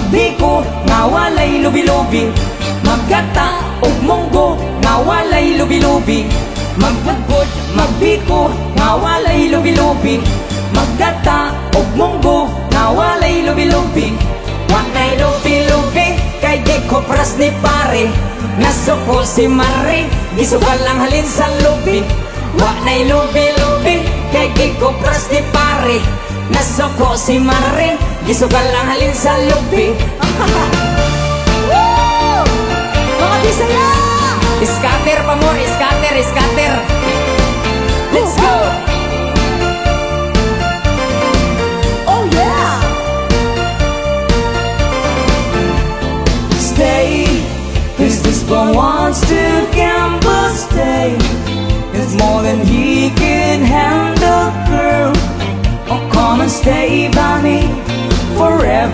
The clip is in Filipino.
Magbiko nga walay lubi-lubi, magkata og munggo nga walay lubi-lubi, magbudbud, magbiko nga walay lubi-lubi, magkata og munggo nga walay lubi-lubi. Walay lubi-lubi kay di ko pras ni pare, nasuko si Mare, gisugal lang halin sa lubi. Walay lubi-lubi kay di ko pras ni pare, nasuko si Mare, gisugal lang halin sa lubi. Mga Bisaya! Scatter pa more, scatter, scatter. Let's go! Oh yeah! Stay, cause this boy wants to gamble. Stay, it's more than he can handle, girl. Oh, come and stay by me forever.